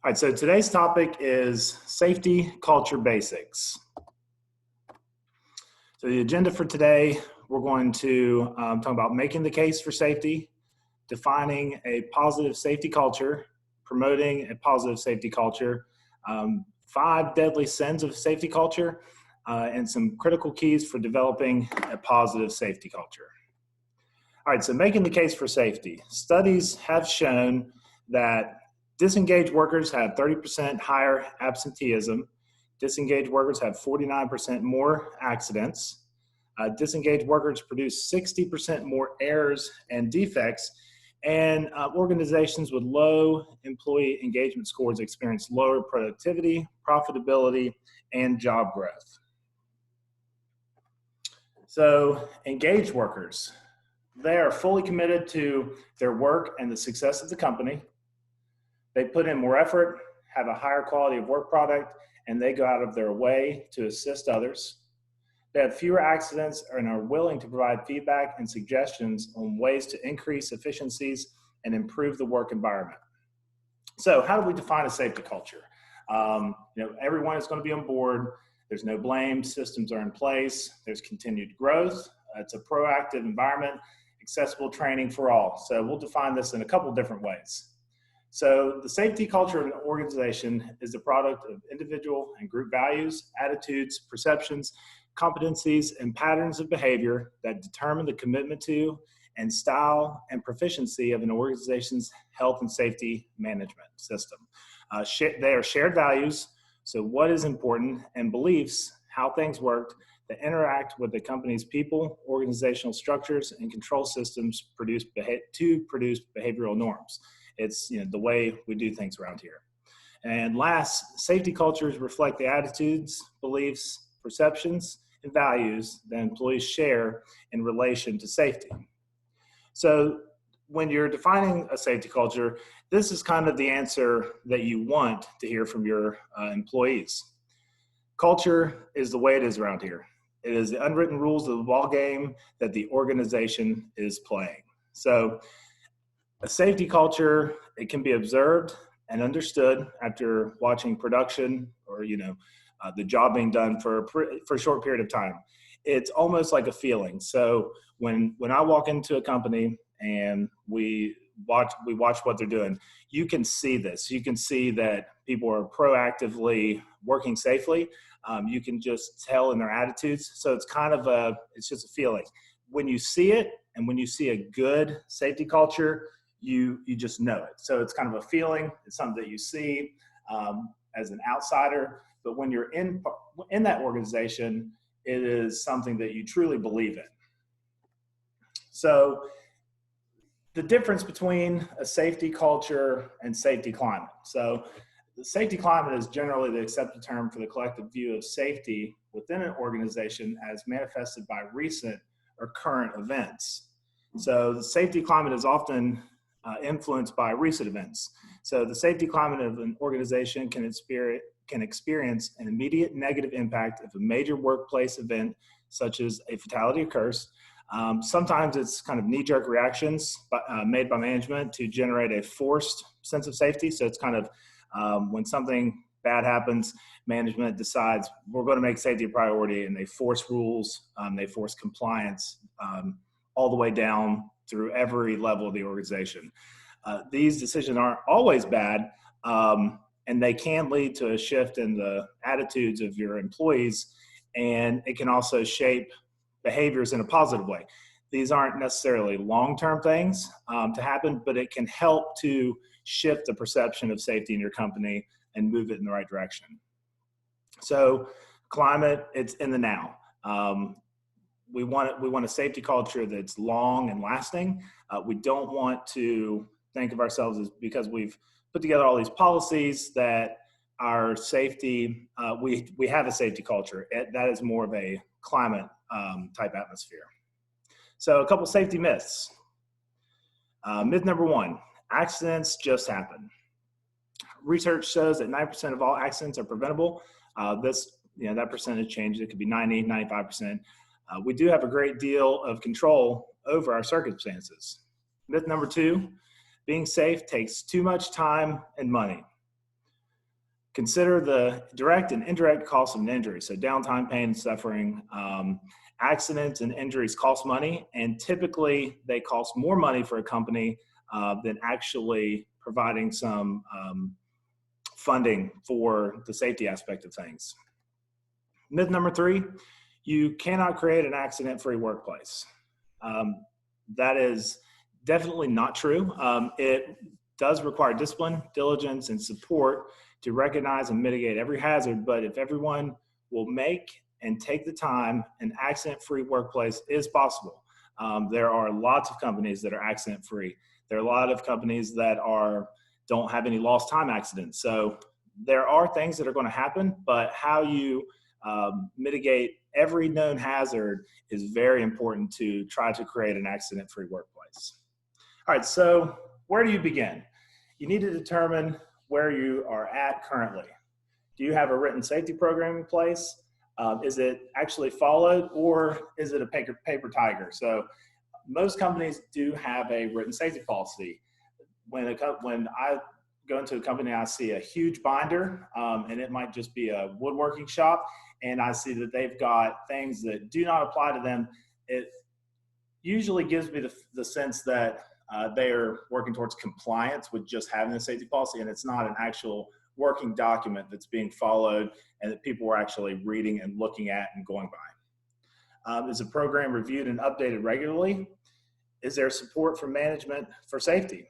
All right, so today's topic is safety culture basics. So the agenda for today, we're going to talk about making the case for safety, defining a positive safety culture, promoting a positive safety culture, 5 deadly sins of safety culture, and some critical keys for developing a positive safety culture. All right, so making the case for safety. Studies have shown that disengaged workers have 30% higher absenteeism. Disengaged workers have 49% more accidents. Disengaged workers produce 60% more errors and defects. And organizations with low employee engagement scores experience lower productivity, profitability, and job growth. So engaged workers, they are fully committed to their work and the success of the company. They put in more effort, have a higher quality of work product, and they go out of their way to assist others. They have fewer accidents and are willing to provide feedback and suggestions on ways to increase efficiencies and improve the work environment. So how do we define a safety culture? Everyone is going to be on board. There's no blame. Systems are in place. There's continued growth. It's a proactive environment, accessible training for all. So we'll define this in a couple different ways. So the safety culture of an organization is the product of individual and group values, attitudes, perceptions, competencies, and patterns of behavior that determine the commitment to and style and proficiency of an organization's health and safety management system. They are shared values, so what is important, and beliefs, how things work, that interact with the company's people, organizational structures, and control systems to produce behavioral norms. It's the way we do things around here. And last, safety cultures reflect the attitudes, beliefs, perceptions, and values that employees share in relation to safety. So when you're defining a safety culture, this is kind of the answer that you want to hear from your employees. Culture is the way it is around here. It is the unwritten rules of the ball game that the organization is playing. So a safety culture, it can be observed and understood after watching production or, the job being done for a short period of time. It's almost like a feeling. So when I walk into a company and we watch what they're doing, you can see this. You can see that people are proactively working safely. You can just tell in their attitudes. So it's it's just a feeling. When you see it, and when you see a good safety culture, you just know it. So it's kind of a feeling. It's something that you see as an outsider. But when you're in that organization, it is something that you truly believe in. So the difference between a safety culture and safety climate. So the safety climate is generally the accepted term for the collective view of safety within an organization as manifested by recent or current events. So the safety climate is often influenced by recent events. So the safety climate of an organization can experience an immediate negative impact if a major workplace event, such as a fatality, occurs. Sometimes it's kind of knee-jerk reactions made by management to generate a forced sense of safety. So it's kind of when something bad happens, management decides we're going to make safety a priority, and they force rules, they force compliance all the way down through every level of the organization. These decisions aren't always bad, and they can lead to a shift in the attitudes of your employees, and it can also shape behaviors in a positive way. These aren't necessarily long-term things to happen, but it can help to shift the perception of safety in your company and move it in the right direction. So climate, it's in the now. We want a safety culture that's long and lasting. We don't want to think of ourselves as, because we've put together all these policies, that our safety, we have a safety culture. That is more of a climate type atmosphere. So a couple safety myths. Myth number 1, accidents just happen. Research shows that 9% of all accidents are preventable. That percentage changes. It could be 90, 95%. We do have a great deal of control over our circumstances. Myth number 2, being safe takes too much time and money. Consider the direct and indirect costs of an injury. So downtime, pain, and suffering. Accidents and injuries cost money, and typically they cost more money for a company than actually providing some funding for the safety aspect of things. Myth number 3, you cannot create an accident-free workplace. That is definitely not true. It does require discipline, diligence, and support to recognize and mitigate every hazard, but if everyone will make and take the time, an accident-free workplace is possible. There are lots of companies that are accident-free. There are a lot of companies that don't have any lost time accidents. So there are things that are going to happen, but how you mitigate every known hazard is very important to try to create an accident-free workplace. All right, so where do you begin? You need to determine where you are at currently. Do you have a written safety program in place? Is it actually followed, or is it a paper tiger? So most companies do have a written safety policy. When I go into a company, I see a huge binder, and it might just be a woodworking shop, and I see that they've got things that do not apply to them. It usually gives me the sense that they are working towards compliance with just having a safety policy, and it's not an actual working document that's being followed and that people are actually reading and looking at and going by. Is the program reviewed and updated regularly? Is there support from management for safety?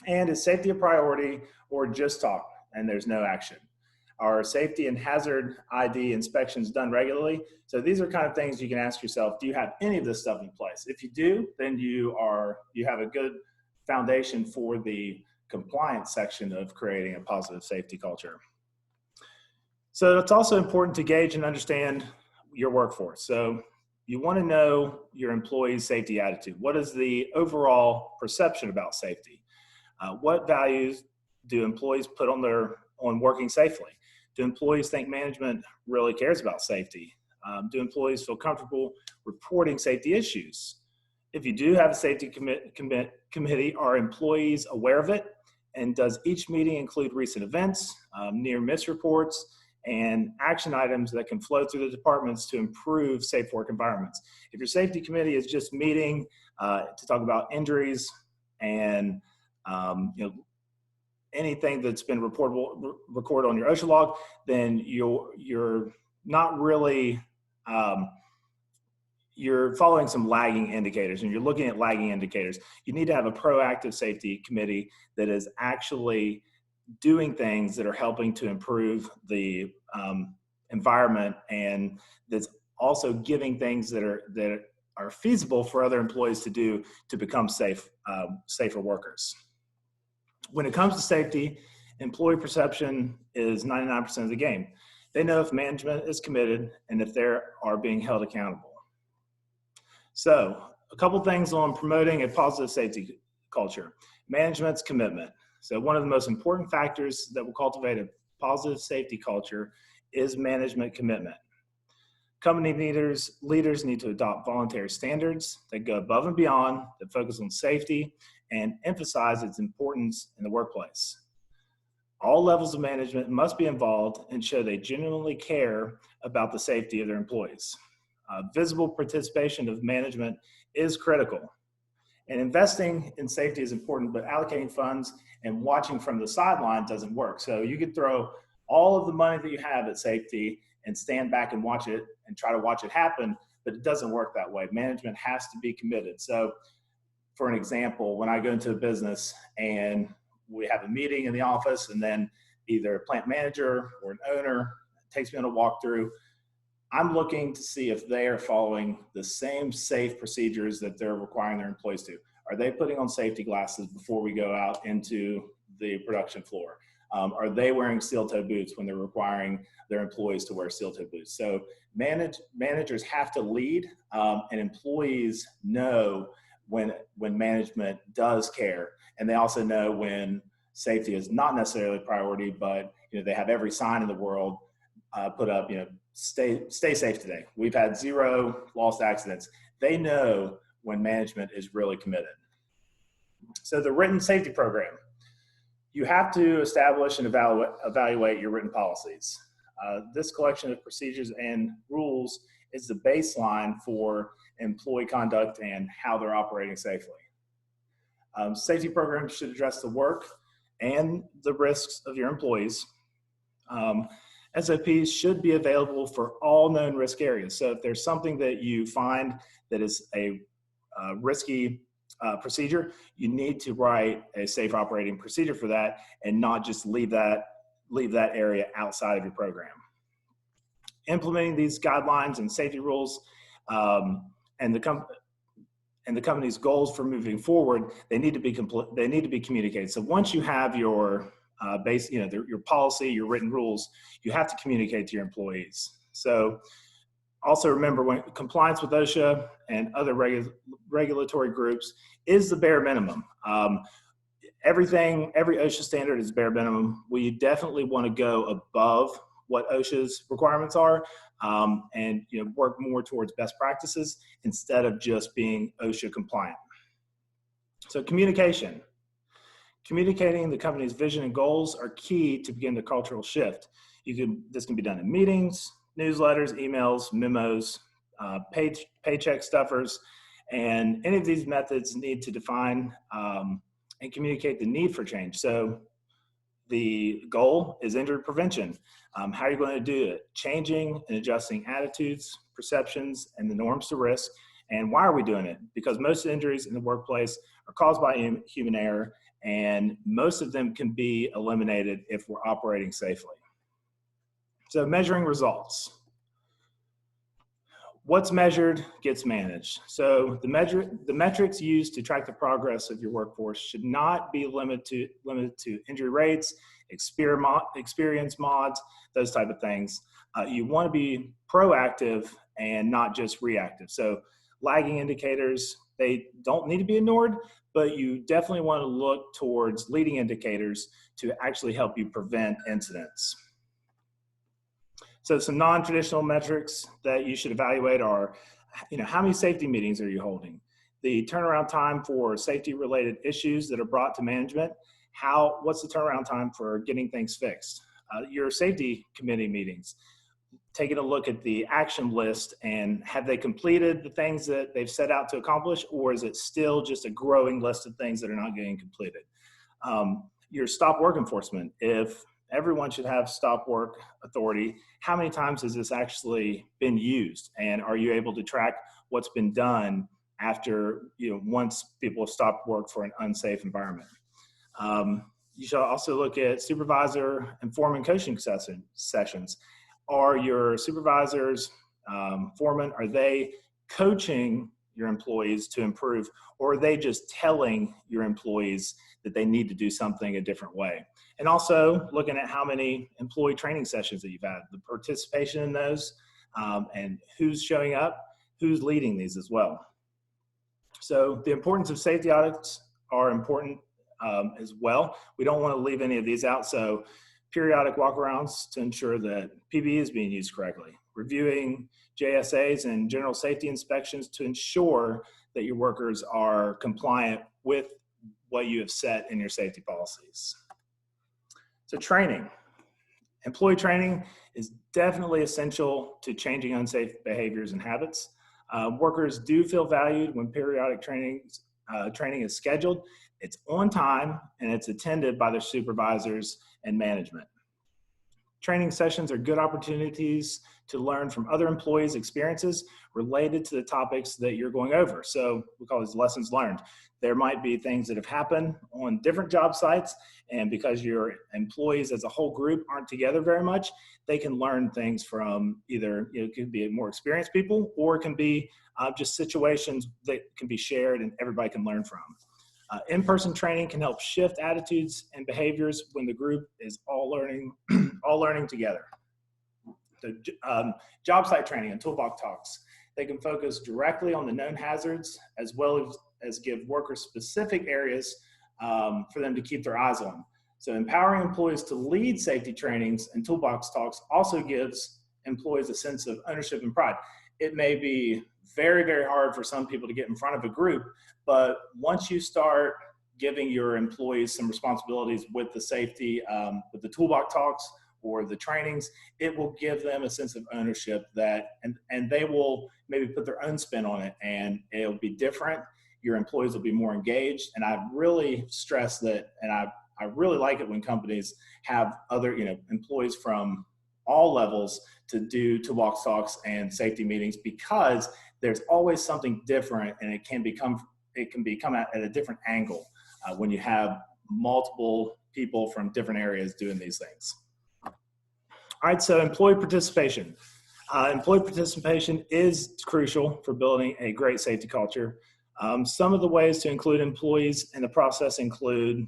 And is safety a priority or just talk and there's no action? Are safety and hazard ID inspections done regularly? So these are kind of things you can ask yourself, do you have any of this stuff in place? If you do, then you have a good foundation for the compliance section of creating a positive safety culture. So it's also important to gauge and understand your workforce. So you want to know your employees' safety attitude. What is the overall perception about safety? What values do employees put on working safely? Do employees think management really cares about safety? Do employees feel comfortable reporting safety issues? If you do have a safety committee, are employees aware of it? And does each meeting include recent events, near miss reports, and action items that can flow through the departments to improve safe work environments? If your safety committee is just meeting to talk about injuries and anything that's been recorded on your OSHA log, then you're not really you're following some lagging indicators, and you're looking at lagging indicators. You need to have a proactive safety committee that is actually doing things that are helping to improve the environment, and that's also giving things that are feasible for other employees to do to become safer workers. When it comes to safety, employee perception is 99% of the game. They know if management is committed and if they are being held accountable. So a couple things on promoting a positive safety culture. Management's commitment. So one of the most important factors that will cultivate a positive safety culture is management commitment. Company leaders need to adopt voluntary standards that go above and beyond, that focus on safety and emphasize its importance in the workplace. All levels of management must be involved and show they genuinely care about the safety of their employees. Visible participation of management is critical. And investing in safety is important, but allocating funds and watching from the sideline doesn't work. So you could throw all of the money that you have at safety and stand back and watch it and try to watch it happen, but it doesn't work that way. Management has to be committed. So for an example, when I go into a business and we have a meeting in the office, and then either a plant manager or an owner takes me on a walkthrough, I'm looking to see if they are following the same safe procedures that they're requiring their employees to. Are they putting on safety glasses before we go out into the production floor? Are they wearing steel-toe boots when they're requiring their employees to wear steel-toe boots? So managers have to lead, and employees know when management does care, and they also know when safety is not necessarily a priority, but they have every sign in the world put up, stay safe today. We've had 0 lost accidents. They know when management is really committed. So the written safety program. You have to establish and evaluate your written policies. This collection of procedures and rules is the baseline for employee conduct and how they're operating safely. Safety programs should address the work and the risks of your employees. SOPs should be available for all known risk areas. So if there's something that you find that is a risky procedure, you need to write a safe operating procedure for that and not just leave that area outside of your program. Implementing these guidelines and safety rules and the company's goals for moving forward, they need to be communicated. So once you have your your policy, your written rules, you have to communicate to your employees. So also remember, when compliance with OSHA and other regulatory groups is the bare minimum. Every OSHA standard is bare minimum. We definitely want to go above what OSHA's requirements are, and work more towards best practices instead of just being OSHA compliant. So communication. Communicating the company's vision and goals are key to begin the cultural shift. This can be done in meetings, newsletters, emails, memos, paycheck stuffers, and any of these methods need to define and communicate the need for change. So the goal is injury prevention. How are you going to do it? Changing and adjusting attitudes, perceptions, and the norms to risk. And why are we doing it? Because most injuries in the workplace are caused by human error, and most of them can be eliminated if we're operating safely. So measuring results. What's measured gets managed. So the metrics used to track the progress of your workforce should not be limited to injury rates, experience mods, those type of things. You want to be proactive and not just reactive. So lagging indicators, they don't need to be ignored, but you definitely want to look towards leading indicators to actually help you prevent incidents. So some non-traditional metrics that you should evaluate are, how many safety meetings are you holding? The turnaround time for safety-related issues that are brought to management. What's the turnaround time for getting things fixed? Your safety committee meetings, taking a look at the action list and have they completed the things that they've set out to accomplish, or is it still just a growing list of things that are not getting completed? Your stop work enforcement, if everyone should have stop work authority, how many times has this actually been used? And are you able to track what's been done after, once people have stopped work for an unsafe environment? You should also look at supervisor and foreman coaching sessions. Are your supervisors, foremen, are they coaching your employees to improve, or are they just telling your employees that they need to do something a different way? And also looking at how many employee training sessions that you've had, the participation in those, and who's showing up, who's leading these as well. So the importance of safety audits are important as well. We don't want to leave any of these out. So periodic walkarounds to ensure that PPE is being used correctly, reviewing JSAs and general safety inspections to ensure that your workers are compliant with what you have set in your safety policies. So training. Employee training is definitely essential to changing unsafe behaviors and habits. Workers do feel valued when periodic training is scheduled. It's on time and it's attended by their supervisors and management. Training sessions are good opportunities to learn from other employees' experiences related to the topics that you're going over. So we call these lessons learned. There might be things that have happened on different job sites, and because your employees as a whole group aren't together very much, they can learn things from either, it could be more experienced people, or it can be just situations that can be shared and everybody can learn from. In-person training can help shift attitudes and behaviors when the group is all learning together. So, job site training and toolbox talks, they can focus directly on the known hazards as well as give workers specific areas for them to keep their eyes on. So empowering employees to lead safety trainings and toolbox talks also gives employees a sense of ownership and pride. It may be very, very hard for some people to get in front of a group, but once you start giving your employees some responsibilities with the safety, with the toolbox talks or the trainings, it will give them a sense of ownership that, and they will maybe put their own spin on it, and it'll be different. Your employees will be more engaged. And I really stress that, and I really like it when companies have other, employees from all levels to do toolbox talks and safety meetings, because there's always something different, and it can become at a different angle when you have multiple people from different areas doing these things. All right, so employee participation. Employee participation is crucial for building a great safety culture. Some of the ways to include employees in the process include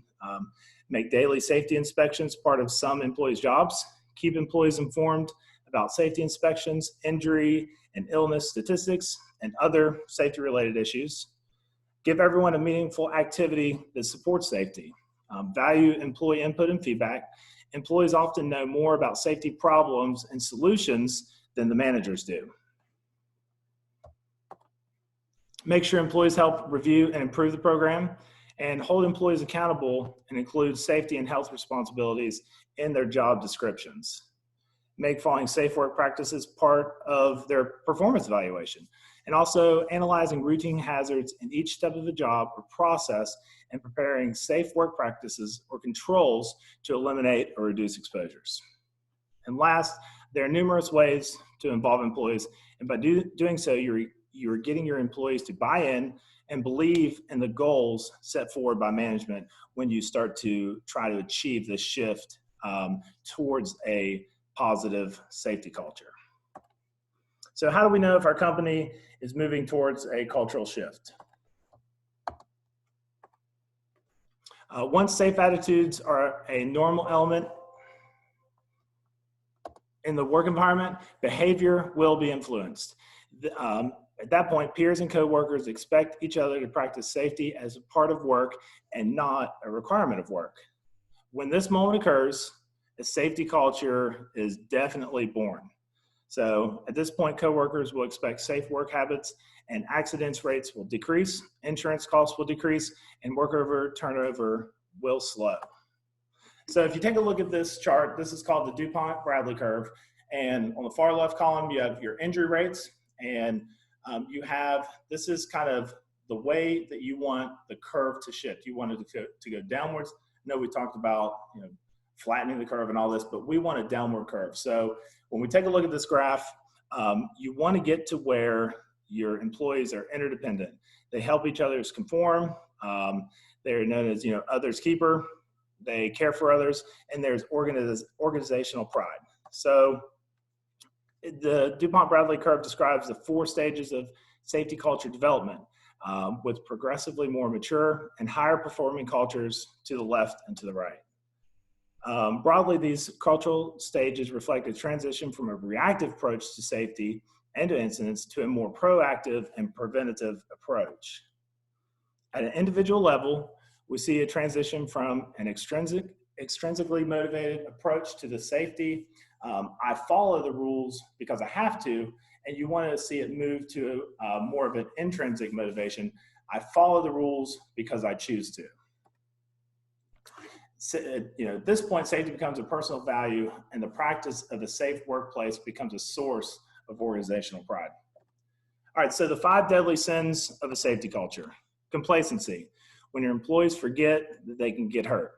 make daily safety inspections part of some employees' jobs, keep employees informed about safety inspections, injury and illness statistics, and other safety-related issues. Give everyone a meaningful activity that supports safety. Value employee input and feedback. Employees often know more about safety problems and solutions than the managers do. Make sure employees help review and improve the program, and hold employees accountable and include safety and health responsibilities in their job descriptions. Make following safe work practices part of their performance evaluation, and also analyzing routine hazards in each step of the job or process, and preparing safe work practices or controls to eliminate or reduce exposures. And last, there are numerous ways to involve employees, and by doing so, you're getting your employees to buy in and believe in the goals set forward by management when you start to try to achieve this shift towards a positive safety culture. So how do we know if our company is moving towards a cultural shift? Once safe attitudes are a normal element in the work environment, behavior will be influenced. At that point, peers and coworkers expect each other to practice safety as a part of work and not a requirement of work. When this moment occurs, a safety culture is definitely born. So at this point, coworkers will expect safe work habits, and accidents rates will decrease, insurance costs will decrease, and worker turnover will slow. So if you take a look at this chart, this is called the DuPont Bradley Curve. And on the far left column, you have your injury rates, and this is kind of the way that you want the curve to shift. You want it to go downwards. I know we talked about flattening the curve and all this, but we want a downward curve. So when we take a look at this graph, you want to get to where your employees are interdependent. They help each other conform. They're known as others keeper. They care for others, and there's organizational pride. So the DuPont Bradley Curve describes the 4 stages of safety culture development, with progressively more mature and higher performing cultures to the left and to the right. Broadly, these cultural stages reflect a transition from a reactive approach to safety and to incidents to a more proactive and preventative approach. At an individual level, we see a transition from an extrinsically motivated approach to the safety. I follow the rules because I have to, and you want to see it move to more of an intrinsic motivation. I follow the rules because I choose to. So, at this point, safety becomes a personal value, and the practice of a safe workplace becomes a source of organizational pride. All right, so the 5 deadly sins of a safety culture. Complacency, when your employees forget that they can get hurt.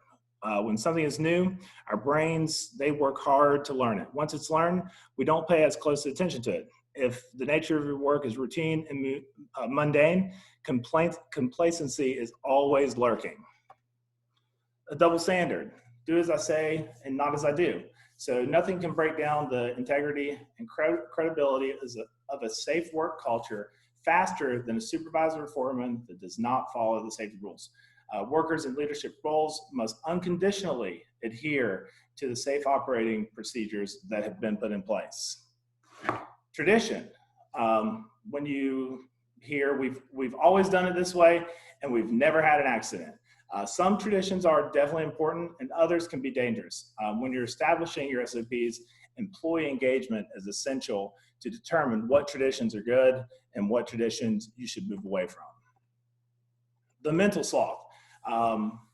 When something is new, our brains, they work hard to learn it. Once it's learned, we don't pay as close attention to it. If the nature of your work is routine and mundane, complacency is always lurking. A double standard, do as I say and not as I do. So nothing can break down the integrity and credibility of a safe work culture faster than a supervisor or foreman that does not follow the safety rules. Workers in leadership roles must unconditionally adhere to the safe operating procedures that have been put in place. Tradition, when you hear we've always done it this way and we've never had an accident. Some traditions are definitely important and others can be dangerous. When you're establishing your SOPs, employee engagement is essential to determine what traditions are good and what traditions you should move away from. The mental sloth.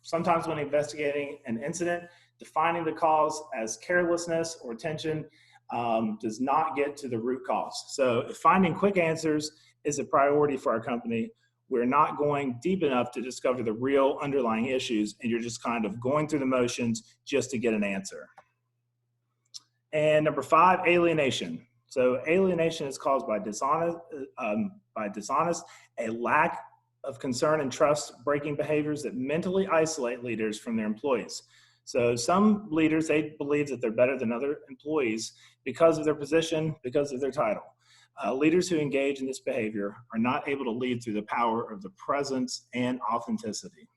Sometimes when investigating an incident, defining the cause as carelessness or attention does not get to the root cause. So if finding quick answers is a priority for our company, we're not going deep enough to discover the real underlying issues, and you're just kind of going through the motions just to get an answer. And number 5, alienation. So alienation is caused by dishonest, a lack of concern and trust breaking behaviors that mentally isolate leaders from their employees. So some leaders, they believe that they're better than other employees because of their position, because of their title. Leaders who engage in this behavior are not able to lead through the power of the presence and authenticity.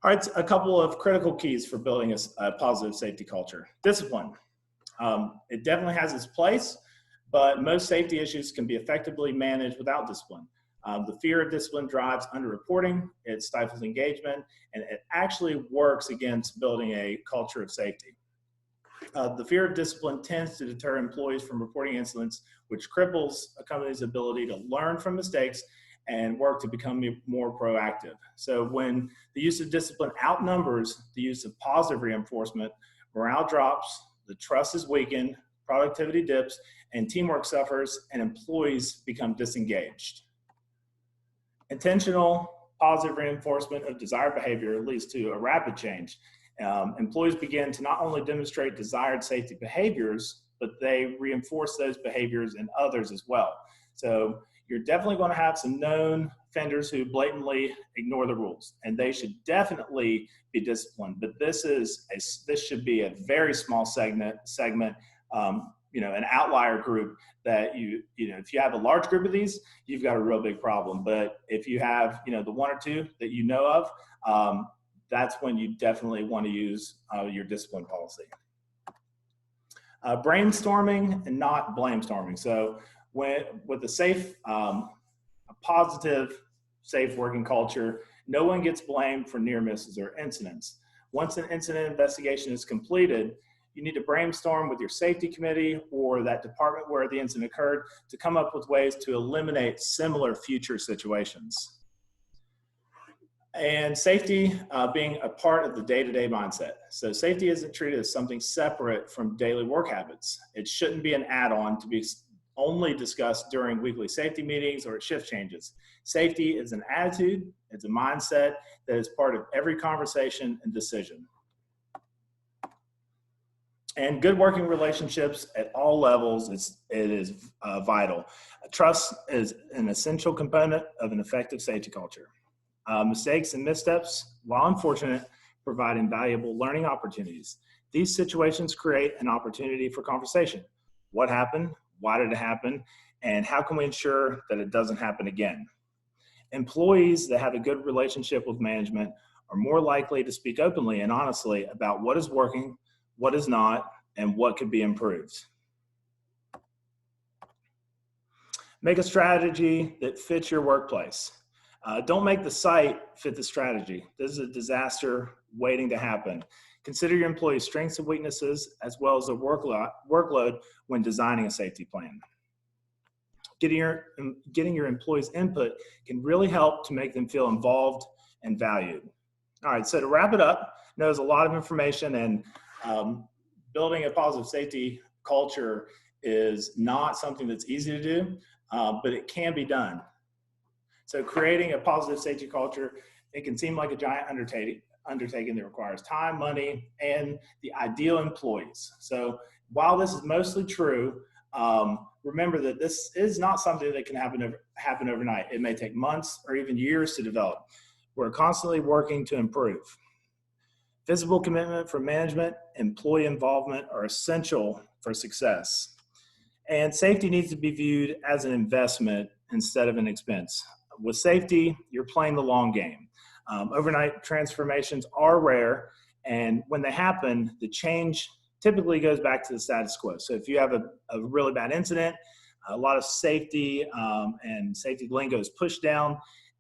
All right, a couple of critical keys for building a positive safety culture. Discipline. It definitely has its place, but most safety issues can be effectively managed without discipline. The fear of discipline drives underreporting, it stifles engagement, and it actually works against building a culture of safety. The fear of discipline tends to deter employees from reporting incidents, which cripples a company's ability to learn from mistakes and work to become more proactive. So when the use of discipline outnumbers the use of positive reinforcement, morale drops, the trust is weakened, productivity dips, and teamwork suffers, and employees become disengaged. Intentional positive reinforcement of desired behavior leads to a rapid change. Employees begin to not only demonstrate desired safety behaviors, but they reinforce those behaviors in others as well. So you're definitely going to have some known offenders who blatantly ignore the rules, and they should definitely be disciplined. But this should be a very small segment. An outlier group that if you have a large group of these, you've got a real big problem. But if you have the 1 or 2 that you know of, that's when you definitely want to use your discipline policy. Brainstorming and not blamestorming. So with a positive, safe working culture, no one gets blamed for near misses or incidents. Once an incident investigation is completed, you need to brainstorm with your safety committee or that department where the incident occurred to come up with ways to eliminate similar future situations. And safety being a part of the day-to-day mindset. So safety isn't treated as something separate from daily work habits. It shouldn't be an add-on to be only discussed during weekly safety meetings or at shift changes. Safety is an attitude, it's a mindset that is part of every conversation and decision. And good working relationships at all levels, it is vital. Trust is an essential component of an effective safety culture. Mistakes and missteps, while unfortunate, provide invaluable learning opportunities. These situations create an opportunity for conversation. What happened? Why did it happen? And how can we ensure that it doesn't happen again? Employees that have a good relationship with management are more likely to speak openly and honestly about what is working, what is not, and what could be improved. Make a strategy that fits your workplace. Don't make the site fit the strategy. This is a disaster waiting to happen. Consider your employees' strengths and weaknesses, as well as their workload when designing a safety plan. Getting your employees' input can really help to make them feel involved and valued. All right, so to wrap it up, there's a lot of information, and building a positive safety culture is not something that's easy to do, but it can be done. So creating a positive safety culture, it can seem like a giant undertaking that requires time, money, and the ideal employees. So while this is mostly true, remember that this is not something that can happen overnight. It may take months or even years to develop. We're constantly working to improve. Visible commitment from management, employee involvement are essential for success. And safety needs to be viewed as an investment instead of an expense. With safety, you're playing the long game. Overnight transformations are rare, and when they happen, the change typically goes back to the status quo. So if you have a really bad incident, a lot of safety and safety lingo is pushed down,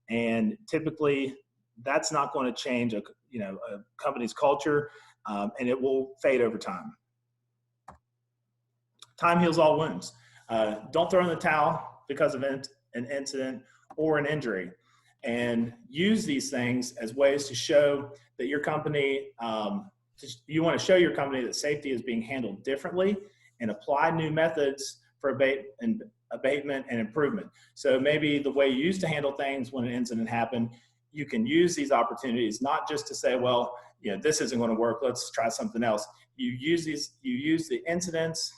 and typically that's not going to change a company's culture, and it will fade over time. Time heals all wounds. Don't throw in the towel because of an incident or an injury. and use these things as ways to show that your company, you want to show your company that safety is being handled differently and apply new methods for abatement and improvement. So maybe the way you used to handle things when an incident happened, you can use these opportunities not just to say, well, this isn't going to work, let's try something else. You use the incidents,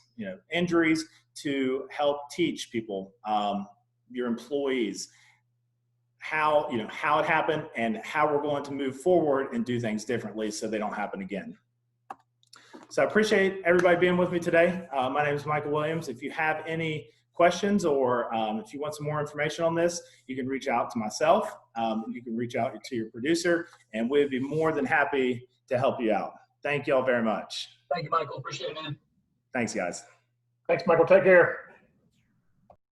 injuries to help teach people, your employees, how it happened and how we're going to move forward and do things differently so they don't happen again. So I appreciate everybody being with me today. My name is Michael Williams. If you have any questions or if you want some more information on this, you can reach out to myself. You can reach out to your producer, and we'd be more than happy to help you out. Thank you all very much. Thank you, Michael. Appreciate it, man. Thanks, guys. Thanks, Michael. Take care.